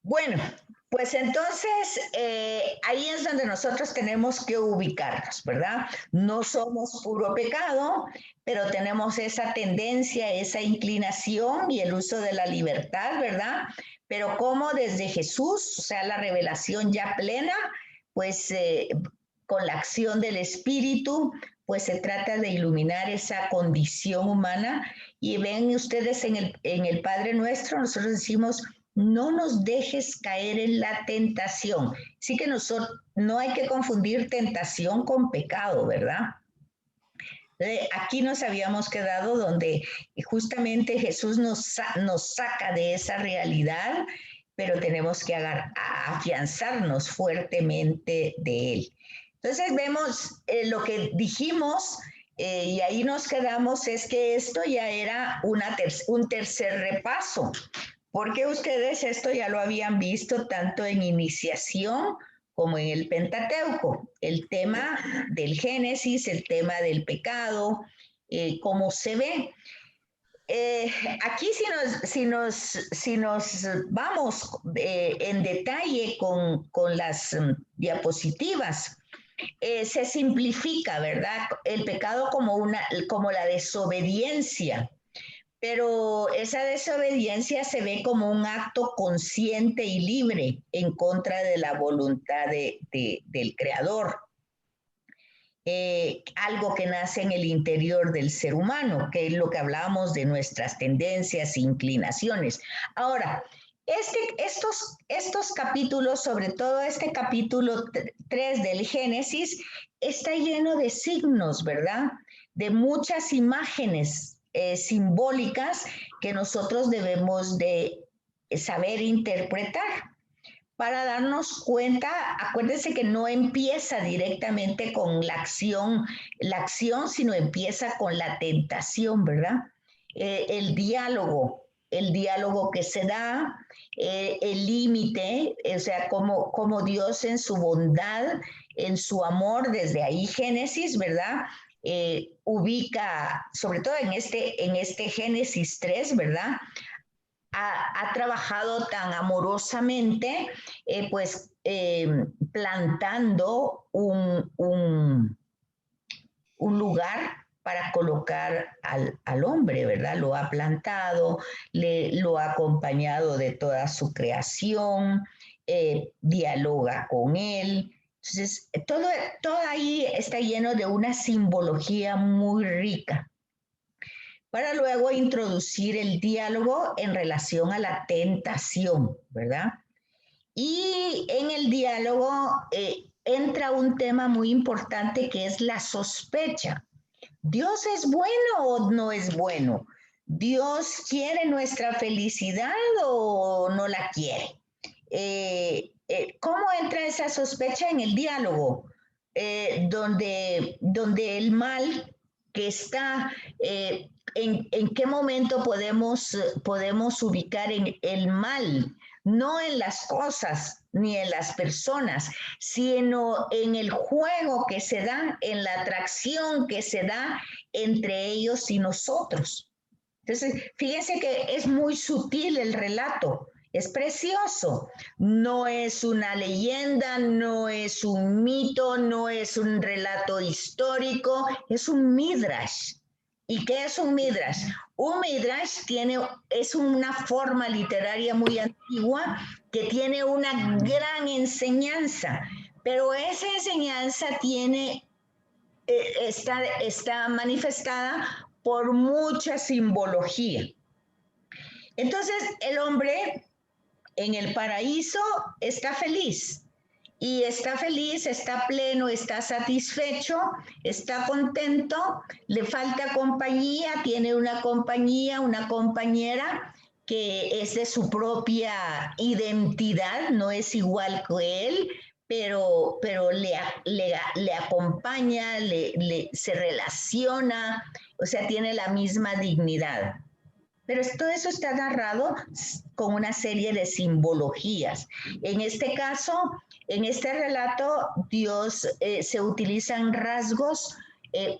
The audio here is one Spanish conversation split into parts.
Bueno, pues entonces ahí es donde nosotros tenemos que ubicarnos, ¿verdad? No somos puro pecado, pero tenemos esa tendencia, esa inclinación y el uso de la libertad, ¿verdad? Pero como desde Jesús, o sea, la revelación ya plena, pues con la acción del Espíritu, pues se trata de iluminar esa condición humana. Y ven ustedes en el Padre Nuestro, nosotros decimos, no nos dejes caer en la tentación. Sí que nosotros, no hay que confundir tentación con pecado, ¿verdad? Aquí nos habíamos quedado donde justamente Jesús nos saca de esa realidad, pero tenemos que afianzarnos fuertemente de él. Entonces vemos lo que dijimos y ahí nos quedamos, es que esto ya era un tercer repaso, porque ustedes esto ya lo habían visto tanto en iniciación como en el Pentateuco, el tema del Génesis, el tema del pecado, cómo se ve. Aquí si nos vamos en detalle con las diapositivas, se simplifica, ¿verdad? El pecado como la desobediencia, pero esa desobediencia se ve como un acto consciente y libre en contra de la voluntad del Creador. Algo que nace en el interior del ser humano, que es lo que hablábamos de nuestras tendencias e inclinaciones. Ahora, estos capítulos, sobre todo este capítulo 3 del Génesis, está lleno de signos, ¿verdad? De muchas imágenes simbólicas que nosotros debemos de saber interpretar para darnos cuenta. Acuérdense que no empieza directamente con la acción, sino empieza con la tentación, ¿verdad? El diálogo que se da, el límite, o sea, como Dios en su bondad, en su amor, desde ahí Génesis, ¿verdad? Ubica, sobre todo en este Génesis 3, ¿verdad? Ha trabajado tan amorosamente, pues plantando un lugar para colocar al hombre, ¿verdad? Lo ha plantado, lo ha acompañado de toda su creación, dialoga con él. Entonces, todo ahí está lleno de una simbología muy rica para luego introducir el diálogo en relación a la tentación, ¿verdad? Y en el diálogo entra un tema muy importante que es la sospecha. ¿Dios es bueno o no es bueno? ¿Dios quiere nuestra felicidad o no la quiere? ¿Cómo entra esa sospecha en el diálogo? Donde el mal que está, en qué momento podemos ubicar en el mal, no en las cosas ni en las personas, sino en el juego que se da, en la atracción que se da entre ellos y nosotros. Entonces, fíjense que es muy sutil el relato, es precioso, no es una leyenda, no es un mito, no es un relato histórico, es un midrash. ¿Y qué es un midrash? Un midrash es una forma literaria muy antigua que tiene una gran enseñanza, pero esa enseñanza está manifestada por mucha simbología. Entonces, el hombre en el paraíso está feliz. Y está feliz, está pleno, está satisfecho, está contento, le falta compañía, tiene una compañía, una compañera que es de su propia identidad, no es igual que él, pero le acompaña, se relaciona, o sea, tiene la misma dignidad. Pero todo eso está narrado con una serie de simbologías. En este caso, en este relato, se utilizan rasgos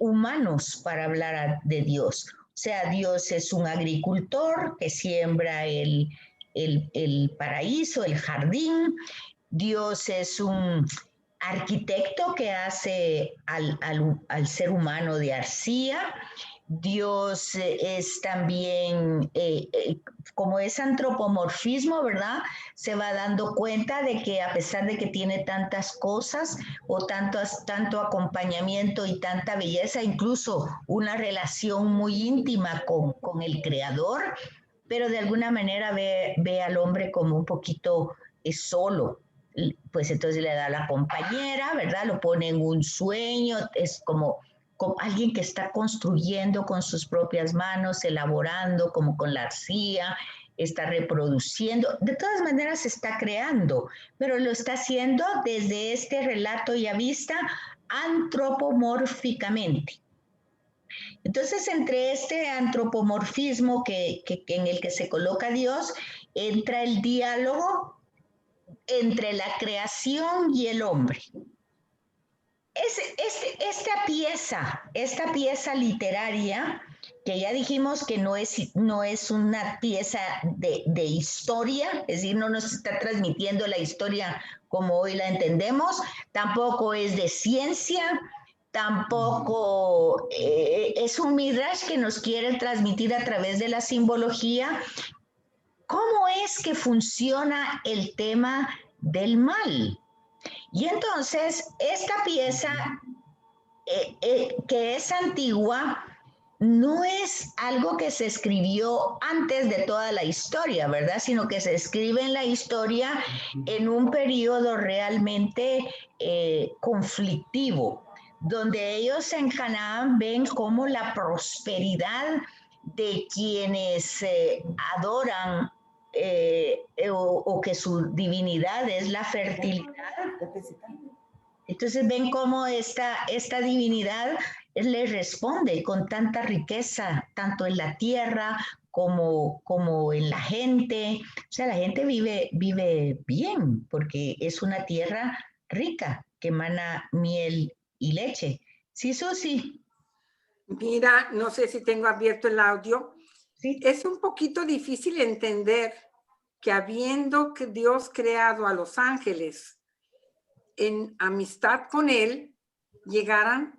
humanos para hablar de Dios. O sea, Dios es un agricultor que siembra el paraíso, el jardín. Dios es un arquitecto que hace al ser humano de arcilla. Dios es también, como es antropomorfismo, ¿verdad? Se va dando cuenta de que a pesar de que tiene tantas cosas o tanto acompañamiento y tanta belleza, incluso una relación muy íntima con el Creador, pero de alguna manera ve al hombre como un poquito solo. Pues entonces le da a la compañera, ¿verdad? Lo pone en un sueño, es como alguien que está construyendo con sus propias manos, elaborando como con la arcilla, está reproduciendo, de todas maneras está creando, pero lo está haciendo desde este relato ya vista antropomórficamente. Entonces, entre este antropomorfismo en el que se coloca Dios, entra el diálogo entre la creación y el hombre. Esta pieza literaria, que ya dijimos que no es una pieza de historia, es decir, no nos está transmitiendo la historia como hoy la entendemos, tampoco es de ciencia, tampoco es un midrash que nos quiere transmitir a través de la simbología cómo es que funciona el tema del mal. Y entonces, esta pieza que es antigua, no es algo que se escribió antes de toda la historia, ¿verdad? Sino que se escribe en la historia en un periodo realmente conflictivo, donde ellos en Canaán ven cómo la prosperidad de quienes adoran o que su divinidad es la fertilidad. Entonces ven cómo esta divinidad le responde con tanta riqueza, tanto en la tierra como en la gente. O sea, la gente vive bien porque es una tierra rica que emana miel y leche. Sí, Susi. Mira, no sé si tengo abierto el audio. Sí. Es un poquito difícil entender que habiendo que Dios creado a los ángeles en amistad con él, llegaran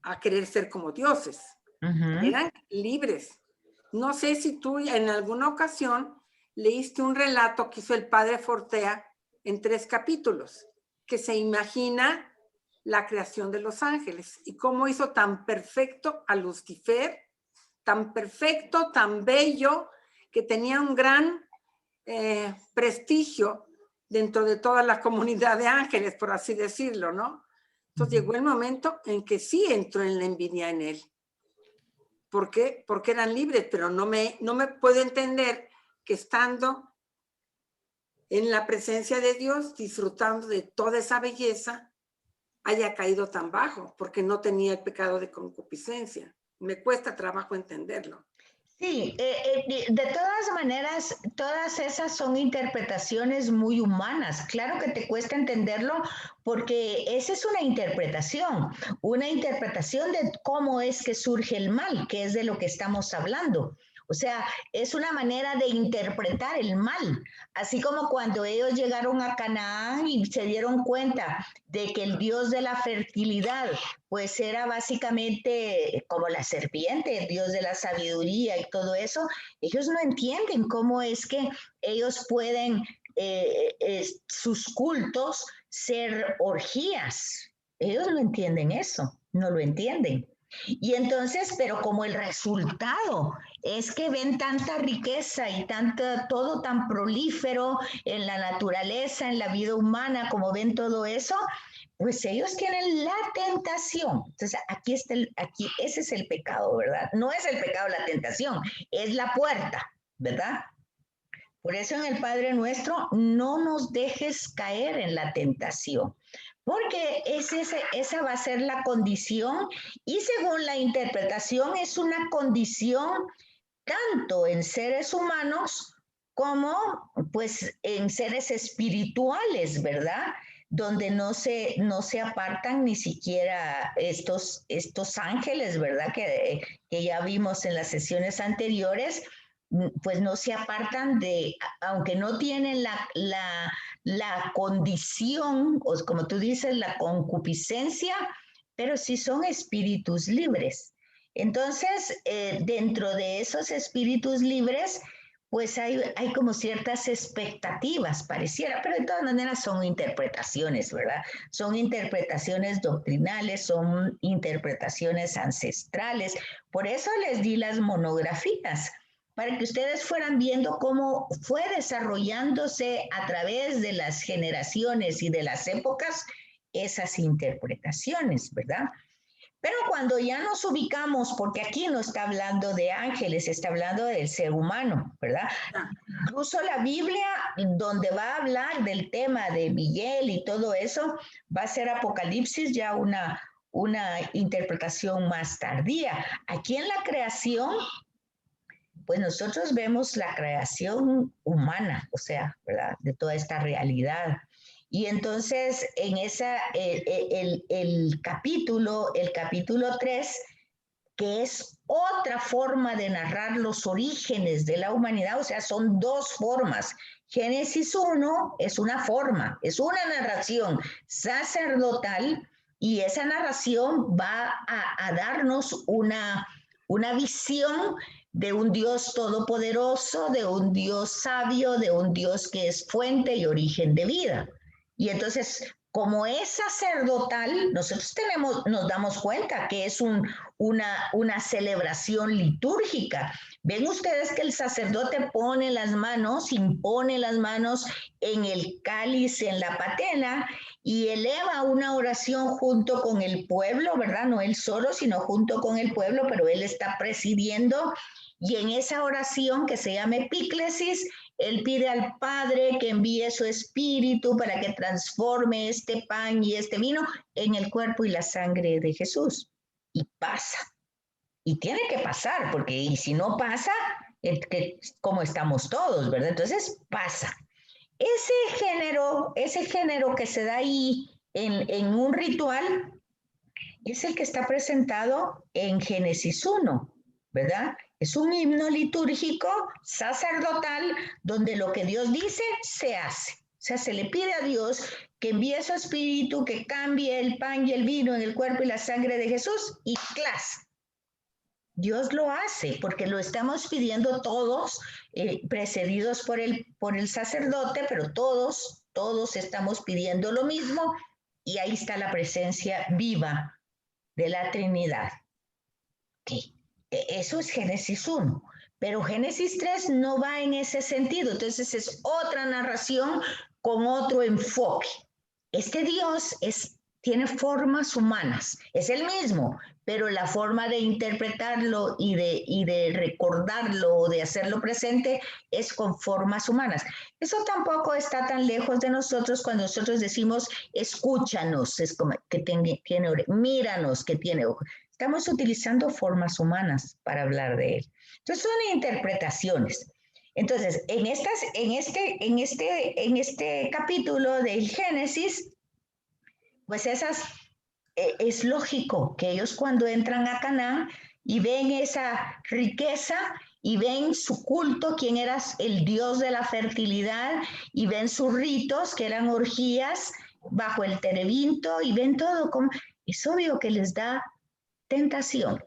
a querer ser como dioses. Eran libres. No sé si tú en alguna ocasión leíste un relato que hizo el padre Fortea en 3 capítulos, que se imagina la creación de los ángeles y cómo hizo tan perfecto a Lucifer, tan perfecto, tan bello, que tenía un gran prestigio dentro de toda la comunidad de ángeles, por así decirlo, ¿no? Entonces llegó el momento en que sí entró en la envidia en él. ¿Por qué? Porque eran libres, pero no me puedo entender que estando en la presencia de Dios, disfrutando de toda esa belleza, haya caído tan bajo, porque no tenía el pecado de concupiscencia. Me cuesta trabajo entenderlo. Sí, de todas maneras, todas esas son interpretaciones muy humanas. Claro que te cuesta entenderlo porque esa es una interpretación de cómo es que surge el mal, que es de lo que estamos hablando. O sea, es una manera de interpretar el mal, así como cuando ellos llegaron a Canaán y se dieron cuenta de que el Dios de la fertilidad, pues era básicamente como la serpiente, el Dios de la sabiduría y todo eso. Ellos no entienden cómo es que ellos pueden, sus cultos, ser orgías. Ellos no entienden eso, no lo entienden. Y entonces, pero como el resultado es que ven tanta riqueza y todo tan prolífero en la naturaleza, en la vida humana, como ven todo eso, pues ellos tienen la tentación. Entonces, aquí ese es el pecado, ¿verdad? No es el pecado la tentación, es la puerta, ¿verdad? Por eso en el Padre Nuestro, no nos dejes caer en la tentación, porque esa va a ser la condición y según la interpretación es una condición tanto en seres humanos como pues en seres espirituales, ¿verdad? Donde no se apartan ni siquiera estos ángeles, ¿verdad? Que ya vimos en las sesiones anteriores, pues no se apartan de, aunque no tienen la condición, o como tú dices, la concupiscencia, pero sí son espíritus libres. Entonces, dentro de esos espíritus libres, pues hay como ciertas expectativas, pareciera, pero de todas maneras son interpretaciones, ¿verdad? Son interpretaciones doctrinales, son interpretaciones ancestrales. Por eso les di las monografías, para que ustedes fueran viendo cómo fue desarrollándose a través de las generaciones y de las épocas esas interpretaciones, ¿verdad? Pero cuando ya nos ubicamos, porque aquí no está hablando de ángeles, está hablando del ser humano, ¿verdad? Incluso la Biblia, donde va a hablar del tema de Miguel y todo eso, va a ser Apocalipsis ya una interpretación más tardía. Aquí en la creación, pues nosotros vemos la creación humana, o sea, ¿verdad? De toda esta realidad. Y entonces en el capítulo 3, que es otra forma de narrar los orígenes de la humanidad, o sea, son dos formas. Génesis 1 es una forma, es una narración sacerdotal, y esa narración va a darnos una visión de un Dios todopoderoso, de un Dios sabio, de un Dios que es fuente y origen de vida. Y entonces, como es sacerdotal, nosotros nos damos cuenta que es una celebración litúrgica. Ven ustedes que el sacerdote pone las manos, impone las manos en el cáliz, en la patena, y eleva una oración junto con el pueblo, ¿verdad? No él solo, sino junto con el pueblo, pero él está presidiendo. Y en esa oración, que se llama epíclesis, él pide al Padre que envíe su espíritu para que transforme este pan y este vino en el cuerpo y la sangre de Jesús. Y pasa. Y tiene que pasar, porque y si no pasa, como estamos todos, ¿verdad? Entonces pasa. Ese género que se da ahí en un ritual es el que está presentado en Génesis 1, ¿verdad? Es un himno litúrgico sacerdotal donde lo que Dios dice se hace. O sea, se le pide a Dios que envíe su espíritu, que cambie el pan y el vino en el cuerpo y la sangre de Jesús, y ¡clas! Dios lo hace porque lo estamos pidiendo todos, precedidos por el sacerdote, pero todos estamos pidiendo lo mismo, y ahí está la presencia viva de la Trinidad. Okay. Eso es Génesis 1, pero Génesis 3 no va en ese sentido, entonces es otra narración con otro enfoque. Este Dios tiene formas humanas, es el mismo, pero la forma de interpretarlo y de recordarlo, de hacerlo presente, es con formas humanas. Eso tampoco está tan lejos de nosotros cuando nosotros decimos, escúchanos, es como que tiene míranos, que tiene ojos. Estamos utilizando formas humanas para hablar de él. Entonces son interpretaciones. Entonces, en este capítulo del Génesis, pues es lógico que ellos cuando entran a Canaán y ven esa riqueza y ven su culto, quién era el dios de la fertilidad, y ven sus ritos, que eran orgías bajo el terebinto, y ven todo, es obvio que les da tentación.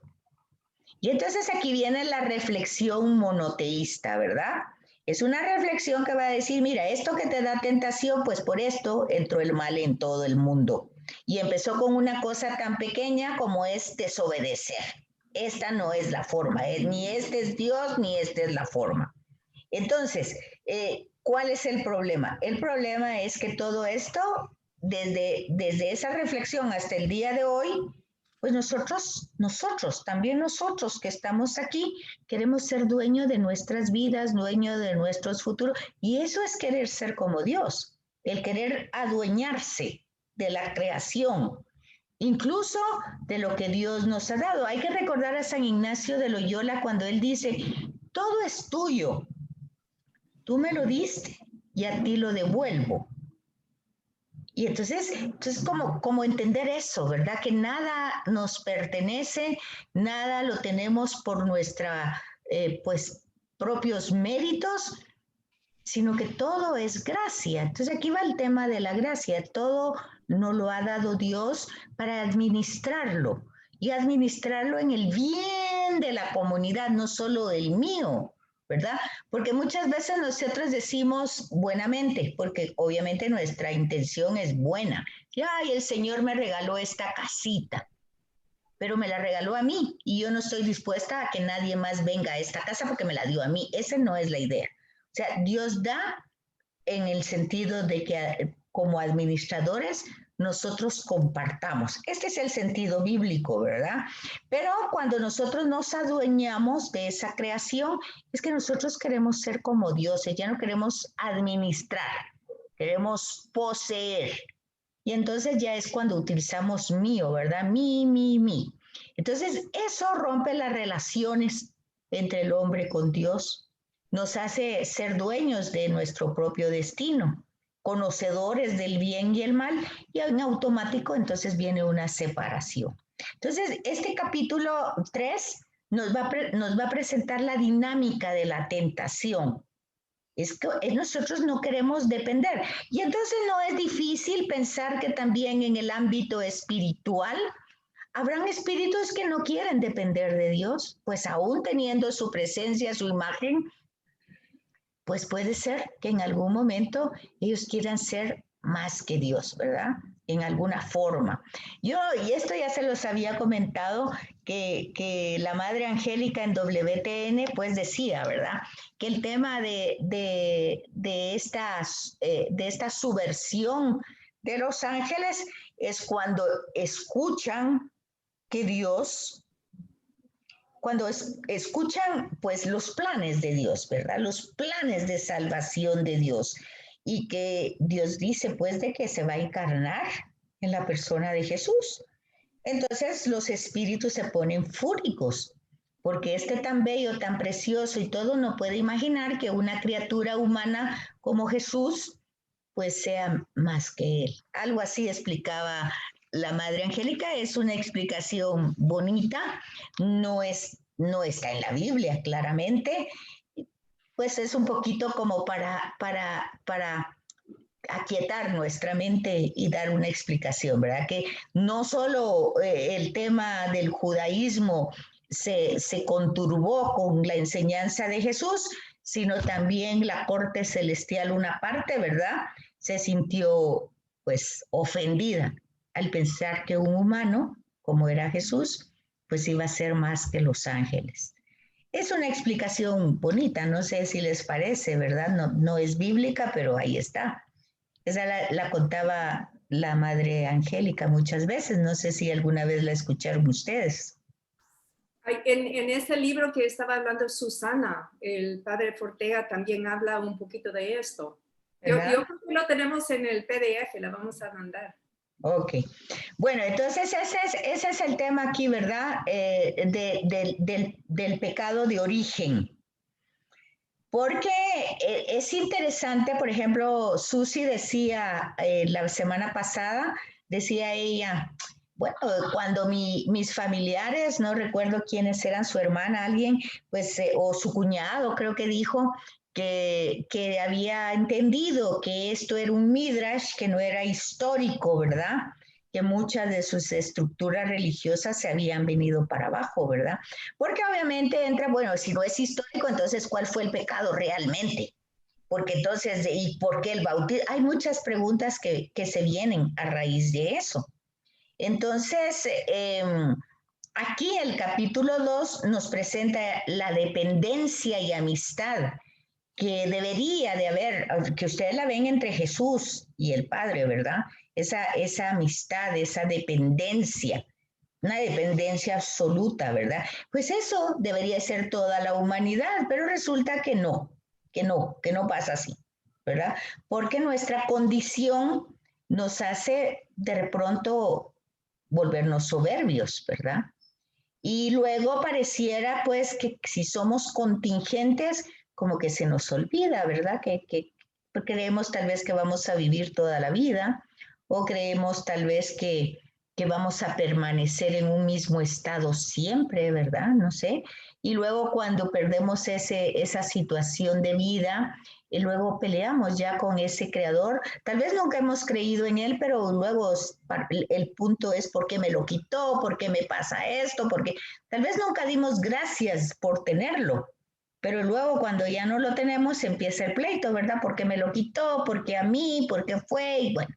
Y entonces aquí viene la reflexión monoteísta, ¿verdad? Es una reflexión que va a decir, mira, esto que te da tentación, pues por esto entró el mal en todo el mundo. Y empezó con una cosa tan pequeña como es desobedecer. Esta no es la forma, ni este es Dios, ni esta es la forma. Entonces, ¿cuál es el problema? El problema es que todo esto, desde esa reflexión hasta el día de hoy, pues también nosotros que estamos aquí, queremos ser dueños de nuestras vidas, dueños de nuestros futuros, y eso es querer ser como Dios, el querer adueñarse de la creación, incluso de lo que Dios nos ha dado. Hay que recordar a San Ignacio de Loyola cuando él dice, todo es tuyo, tú me lo diste y a ti lo devuelvo. Y entonces como entender eso, ¿verdad? Que nada nos pertenece, nada lo tenemos por nuestra, pues, propios méritos, sino que todo es gracia. Entonces aquí va el tema de la gracia. Todo nos lo ha dado Dios para administrarlo y administrarlo en el bien de la comunidad, no solo del mío, ¿verdad? Porque muchas veces nosotros decimos buenamente, porque obviamente nuestra intención es buena. Y, ay, el Señor me regaló esta casita, pero me la regaló a mí y yo no estoy dispuesta a que nadie más venga a esta casa porque me la dio a mí. Esa no es la idea. O sea, Dios da en el sentido de que como administradores nosotros compartamos. Este es el sentido bíblico, ¿verdad? Pero cuando nosotros nos adueñamos de esa creación, es que nosotros queremos ser como dioses, ya no queremos administrar, queremos poseer. Y entonces ya es cuando utilizamos mío, ¿verdad? Mi. Entonces eso rompe las relaciones entre el hombre con Dios, nos hace ser dueños de nuestro propio destino, conocedores del bien y el mal, y en automático entonces viene una separación. Entonces, este capítulo 3 nos va a presentar la dinámica de la tentación. Es que nosotros no queremos depender. Y entonces no es difícil pensar que también en el ámbito espiritual habrán espíritus que no quieren depender de Dios, pues aún teniendo su presencia, su imagen, pues puede ser que en algún momento ellos quieran ser más que Dios, ¿verdad? En alguna forma. Y esto ya se los había comentado, que la Madre Angélica en WTN pues decía, ¿verdad? Que el tema de esta subversión de los ángeles es cuando escuchan que Dios, cuando escuchan pues los planes de Dios, ¿verdad? Los planes de salvación de Dios, y que Dios dice pues de que se va a encarnar en la persona de Jesús. Entonces los espíritus se ponen fúricos, porque tan bello, tan precioso y todo, no puede imaginar que una criatura humana como Jesús pues sea más que él. Algo así explicaba la Madre Angélica. Es una explicación bonita, no está en la Biblia claramente, pues es un poquito como para aquietar nuestra mente y dar una explicación, ¿verdad? Que no solo el tema del judaísmo se conturbó con la enseñanza de Jesús, sino también la corte celestial, una parte, ¿verdad? Se sintió pues ofendida al pensar que un humano, como era Jesús, pues iba a ser más que los ángeles. Es una explicación bonita, no sé si les parece, ¿verdad? No es bíblica, pero ahí está. Esa la contaba la Madre Angélica muchas veces, no sé si alguna vez la escucharon ustedes. En ese libro que estaba hablando Susana, el padre Fortea también habla un poquito de esto. Yo creo que lo tenemos en el PDF, la vamos a mandar. Ok. Bueno, entonces ese es el tema aquí, ¿verdad? Del pecado de origen. Porque es interesante, por ejemplo, Susi decía la semana pasada, decía ella, bueno, cuando mis familiares, no recuerdo quiénes eran, su hermana, alguien, pues, o su cuñado, creo que dijo, que había entendido que esto era un midrash, que no era histórico, ¿verdad? Que muchas de sus estructuras religiosas se habían venido para abajo, ¿verdad? Porque obviamente entra, bueno, si no es histórico, entonces, ¿cuál fue el pecado realmente? Porque entonces, ¿y por qué el bautismo? Hay muchas preguntas que se vienen a raíz de eso. Entonces, aquí el capítulo 2 nos presenta la dependencia y amistad que debería de haber, que ustedes la ven entre Jesús y el Padre, ¿verdad? Esa amistad, esa dependencia, una dependencia absoluta, ¿verdad? Pues eso debería ser toda la humanidad, pero resulta que no pasa así, ¿verdad? Porque nuestra condición nos hace de pronto volvernos soberbios, ¿verdad? Y luego pareciera pues que si somos contingentes, como que se nos olvida, ¿verdad? Que creemos tal vez que vamos a vivir toda la vida, o creemos tal vez que que vamos a permanecer en un mismo estado siempre, ¿verdad? No sé. Y luego cuando perdemos esa situación de vida, y luego peleamos ya con ese creador. Tal vez nunca hemos creído en él, pero luego el punto es por qué me lo quitó, por qué me pasa esto, porque tal vez nunca dimos gracias por tenerlo. Pero luego cuando ya no lo tenemos empieza el pleito, ¿verdad? ¿Por qué me lo quitó? ¿Por qué a mí? ¿Por qué fue? Y bueno,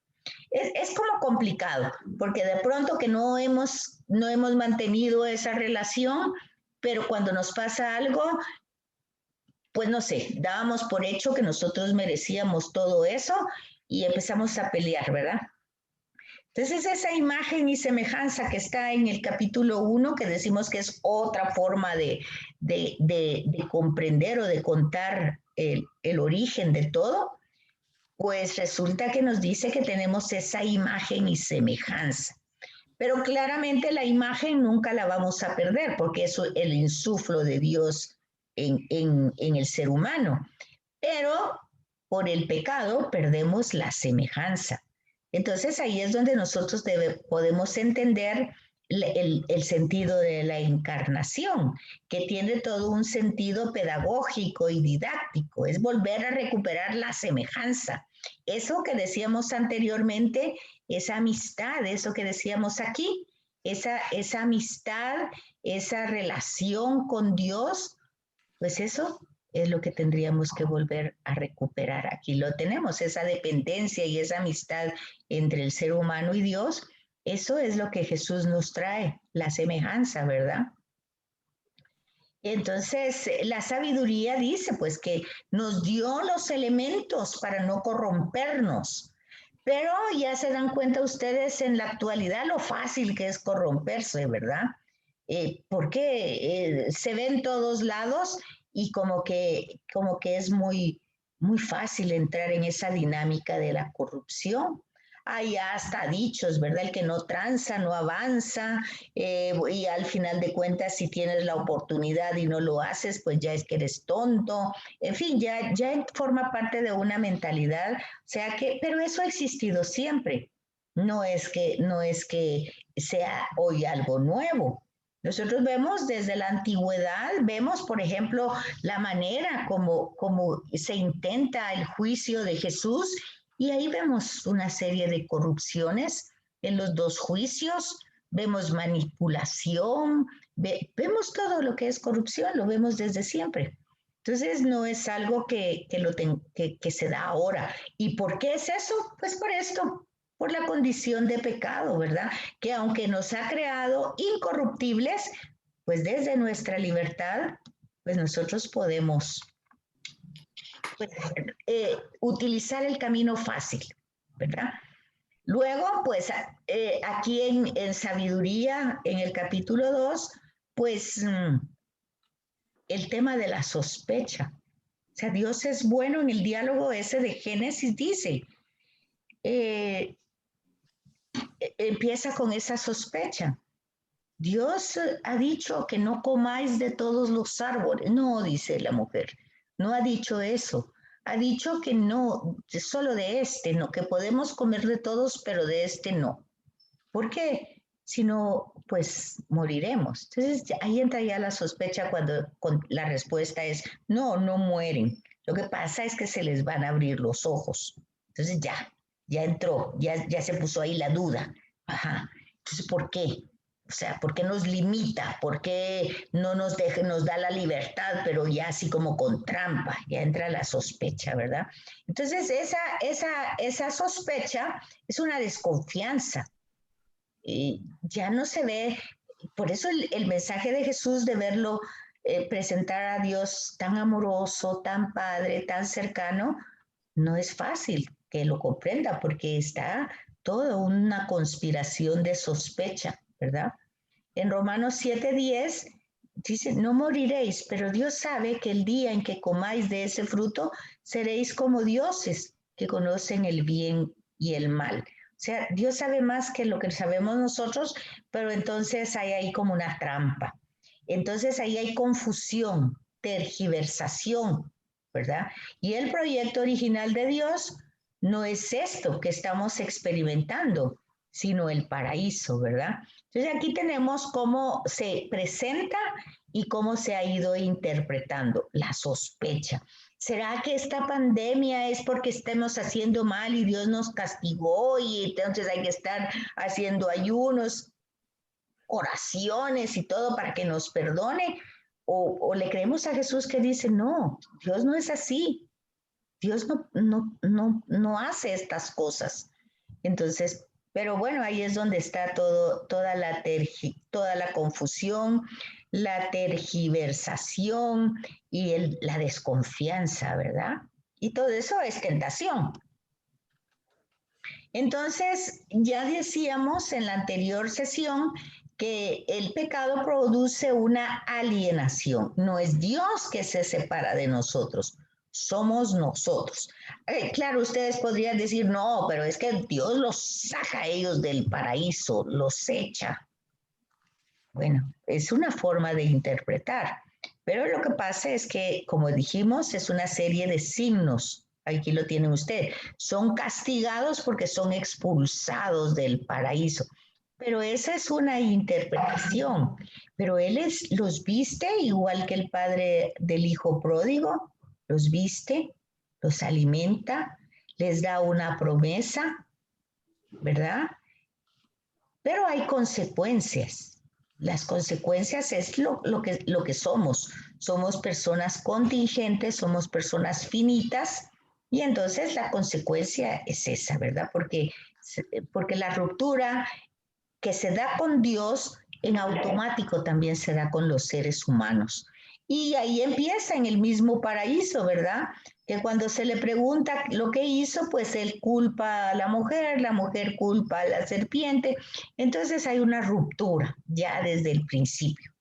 es como complicado, porque de pronto que no hemos mantenido esa relación, pero cuando nos pasa algo, pues no sé, dábamos por hecho que nosotros merecíamos todo eso y empezamos a pelear, ¿verdad? Entonces esa imagen y semejanza que está en el capítulo 1, que decimos que es otra forma de comprender o de contar el origen de todo, pues resulta que nos dice que tenemos esa imagen y semejanza. Pero claramente la imagen nunca la vamos a perder, porque es el insuflo de Dios en el ser humano. Pero por el pecado perdemos la semejanza. Entonces ahí es donde nosotros podemos entender el sentido de la encarnación, que tiene todo un sentido pedagógico y didáctico, es volver a recuperar la semejanza. Eso que decíamos anteriormente, esa amistad, eso que decíamos aquí, esa amistad, esa relación con Dios, pues eso es lo que tendríamos que volver a recuperar. Aquí lo tenemos, esa dependencia y esa amistad entre el ser humano y Dios. Eso es lo que Jesús nos trae, la semejanza, ¿verdad? Entonces, la sabiduría dice, pues, que nos dio los elementos para no corrompernos. Pero ya se dan cuenta ustedes en la actualidad lo fácil que es corromperse, ¿verdad? Porque se ve en todos lados y como que es muy, muy fácil entrar en esa dinámica de la corrupción. Hay hasta dichos, ¿verdad? El que no tranza, no avanza, y al final de cuentas, si tienes la oportunidad y no lo haces, pues ya es que eres tonto. En fin, ya forma parte de una mentalidad, o sea que, pero eso ha existido siempre. No es que sea hoy algo nuevo. Nosotros vemos desde la antigüedad, vemos, por ejemplo, la manera como se intenta el juicio de Jesús y ahí vemos una serie de corrupciones en los dos juicios, vemos manipulación, vemos todo lo que es corrupción, lo vemos desde siempre. Entonces no es algo que se da ahora. ¿Y por qué es eso? Pues por esto, por la condición de pecado, ¿verdad? Que aunque nos ha creado incorruptibles, pues desde nuestra libertad, pues nosotros podemos pues, utilizar el camino fácil, ¿verdad? Luego, pues aquí en Sabiduría, en el capítulo 2, pues el tema de la sospecha. O sea, Dios es bueno en el diálogo ese de Génesis, dice, empieza con esa sospecha. Dios ha dicho que no comáis de todos los árboles. No, dice la mujer, no ha dicho eso. Ha dicho que no, solo de este, no, que podemos comer de todos, pero de este no. ¿Por qué? Si no, pues moriremos. Entonces ahí entra ya la sospecha cuando la respuesta es no, no mueren. Lo que pasa es que se les van a abrir los ojos. Entonces ya entró, ya se puso ahí la duda. Ajá. Entonces, ¿por qué? O sea, ¿por qué nos limita? ¿Por qué no nos da la libertad, pero ya así como con trampa? Ya entra la sospecha, ¿verdad? Entonces, esa sospecha es una desconfianza. Ya no se ve, por eso el mensaje de Jesús de verlo presentar a Dios tan amoroso, tan padre, tan cercano, no es fácil que lo comprenda porque está toda una conspiración de sospecha, ¿verdad? En Romanos 7:10 dice, no moriréis, pero Dios sabe que el día en que comáis de ese fruto, seréis como dioses que conocen el bien y el mal. O sea, Dios sabe más que lo que sabemos nosotros, pero entonces hay ahí como una trampa. Entonces ahí hay confusión, tergiversación, ¿verdad? Y el proyecto original de Dios no es esto que estamos experimentando, sino el paraíso, ¿verdad? Entonces aquí tenemos cómo se presenta y cómo se ha ido interpretando la sospecha. ¿Será que esta pandemia es porque estemos haciendo mal y Dios nos castigó y entonces hay que estar haciendo ayunos, oraciones y todo para que nos perdone? ¿O le creemos a Jesús que dice, no, Dios no es así? Dios no hace estas cosas. Entonces, pero bueno, ahí es donde está toda la confusión, la tergiversación y la desconfianza, ¿verdad? Y todo eso es tentación. Entonces, ya decíamos en la anterior sesión que el pecado produce una alienación. No es Dios que se separa de nosotros, somos nosotros. Claro, ustedes podrían decir, no, pero es que Dios los saca a ellos del paraíso, los echa. Bueno, es una forma de interpretar, pero lo que pasa es que, como dijimos, es una serie de signos. Aquí lo tiene usted. Son castigados porque son expulsados del paraíso. Pero esa es una interpretación. Pero él los viste igual que el padre del hijo pródigo, los viste, los alimenta, les da una promesa, ¿verdad? Pero hay consecuencias. Las consecuencias es lo que somos. Somos personas contingentes, somos personas finitas, y entonces la consecuencia es esa, ¿verdad? Porque la ruptura que se da con Dios en automático también se da con los seres humanos. Y ahí empieza en el mismo paraíso, ¿verdad? Que cuando se le pregunta lo que hizo, pues él culpa a la mujer culpa a la serpiente. Entonces hay una ruptura ya desde el principio.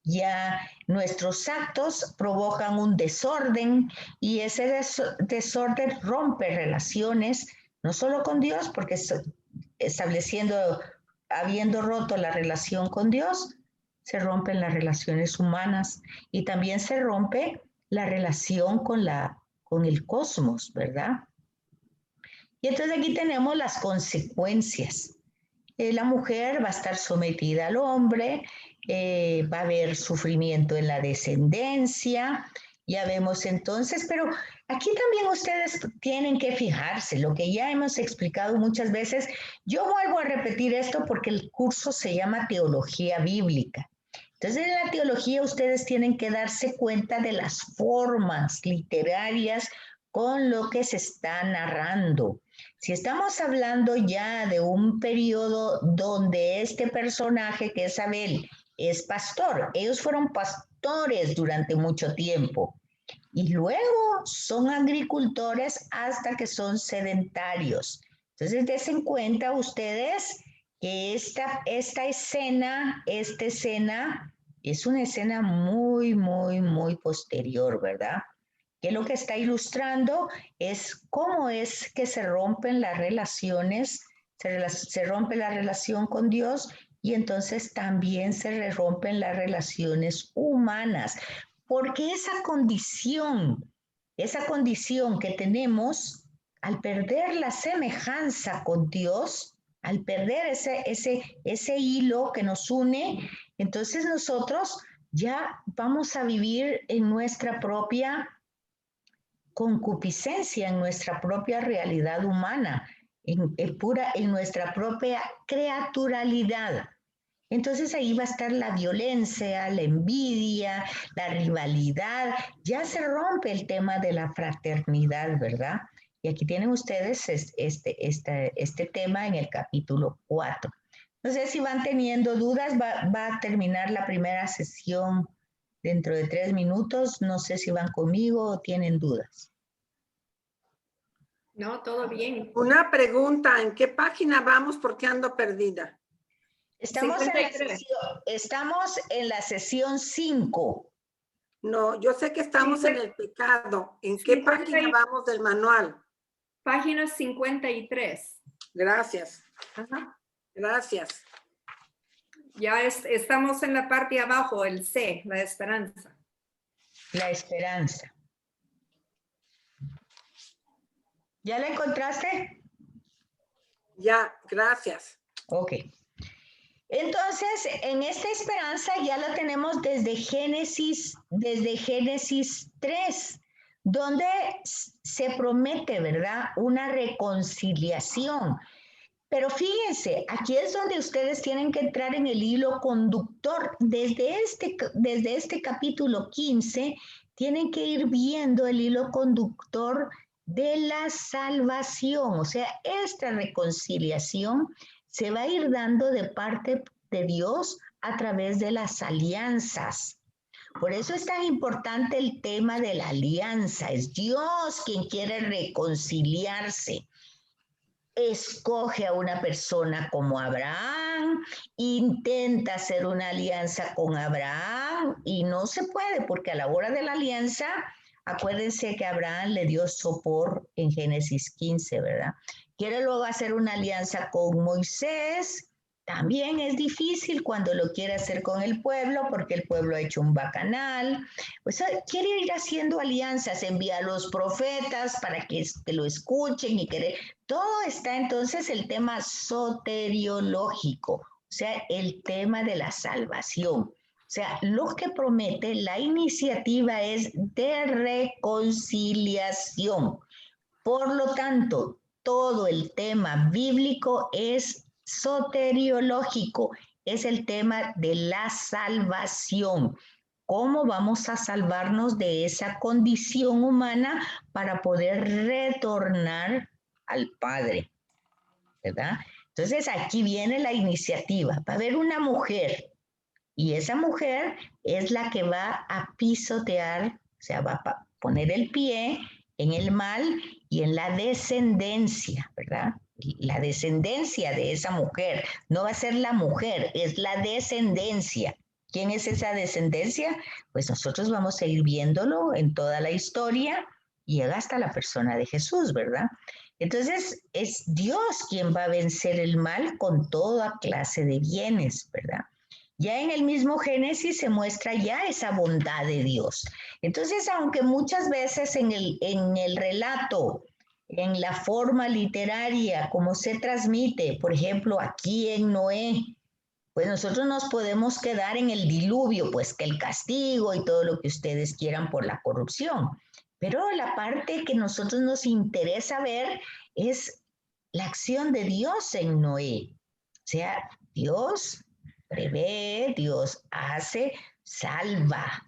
Ya nuestros actos provocan un desorden y ese desorden rompe relaciones, no solo con Dios, porque habiendo roto la relación con Dios, se rompen las relaciones humanas y también se rompe la relación con el cosmos, ¿verdad? Y entonces aquí tenemos las consecuencias. La mujer va a estar sometida al hombre, va a haber sufrimiento en la descendencia, ya vemos entonces, pero aquí también ustedes tienen que fijarse, lo que ya hemos explicado muchas veces. Yo vuelvo a repetir esto porque el curso se llama Teología Bíblica. Entonces, en la teología ustedes tienen que darse cuenta de las formas literarias con lo que se está narrando. Si estamos hablando ya de un periodo donde este personaje, que es Abel, es pastor, ellos fueron pastores durante mucho tiempo y luego son agricultores hasta que son sedentarios. Entonces, den cuenta ustedes que esta escena es una escena muy, muy, muy posterior, ¿verdad? Que lo que está ilustrando es cómo es que se rompen las relaciones, se rompe la relación con Dios y entonces también se rompen las relaciones humanas, porque esa condición que tenemos al perder la semejanza con Dios, al perder ese hilo que nos une, entonces nosotros ya vamos a vivir en nuestra propia concupiscencia, en nuestra propia realidad humana, en nuestra propia creaturalidad. Entonces ahí va a estar la violencia, la envidia, la rivalidad. Ya se rompe el tema de la fraternidad, ¿verdad? Y aquí tienen ustedes este tema en el capítulo 4. No sé si van teniendo dudas, va a terminar la primera sesión dentro de 3 minutos. No sé si van conmigo o tienen dudas. No, todo bien. Una pregunta, ¿en qué página vamos? Porque ando perdida. Estamos en la sesión 5. No, yo sé que estamos en el pecado. ¿En qué página vamos del manual? Página 53. Gracias. Ajá. Gracias. Ya estamos en la parte de abajo, el C, la esperanza. La esperanza. ¿Ya la encontraste? Ya, gracias. Ok. Entonces, en esta esperanza ya la tenemos desde Génesis 3, donde se promete, ¿verdad? Una reconciliación. Pero fíjense, aquí es donde ustedes tienen que entrar en el hilo conductor. Desde este capítulo 15, tienen que ir viendo el hilo conductor de la salvación. O sea, esta reconciliación se va a ir dando de parte de Dios a través de las alianzas. Por eso es tan importante el tema de la alianza. Es Dios quien quiere reconciliarse. Escoge a una persona como Abraham, intenta hacer una alianza con Abraham y no se puede porque a la hora de la alianza, acuérdense que Abraham le dio sopor en Génesis 15, ¿verdad? Quiere luego hacer una alianza con Moisés. También es difícil cuando lo quiere hacer con el pueblo porque el pueblo ha hecho un bacanal. Pues quiere ir haciendo alianzas, envía a los profetas para que lo escuchen y querer. Todo está entonces el tema soteriológico, o sea, el tema de la salvación. O sea, lo que promete la iniciativa es de reconciliación. Por lo tanto, todo el tema bíblico es soteriológico, es el tema de la salvación. ¿Cómo vamos a salvarnos de esa condición humana para poder retornar al Padre? ¿Verdad? Entonces aquí viene la iniciativa. Va a haber una mujer y esa mujer es la que va a pisotear, o sea, va a poner el pie en el mal y en la descendencia, ¿verdad? La descendencia de esa mujer. No va a ser la mujer, es la descendencia. ¿Quién es esa descendencia? Pues nosotros vamos a ir viéndolo en toda la historia y llega hasta la persona de Jesús, ¿verdad? Entonces es Dios quien va a vencer el mal con toda clase de bienes, ¿verdad? Ya en el mismo Génesis se muestra ya esa bondad de Dios. Entonces, aunque muchas veces en el relato, en la forma literaria, como se transmite, por ejemplo, aquí en Noé, pues nosotros nos podemos quedar en el diluvio, pues que el castigo y todo lo que ustedes quieran por la corrupción. Pero la parte que nosotros nos interesa ver es la acción de Dios en Noé. O sea, Dios prevé, Dios hace, salva.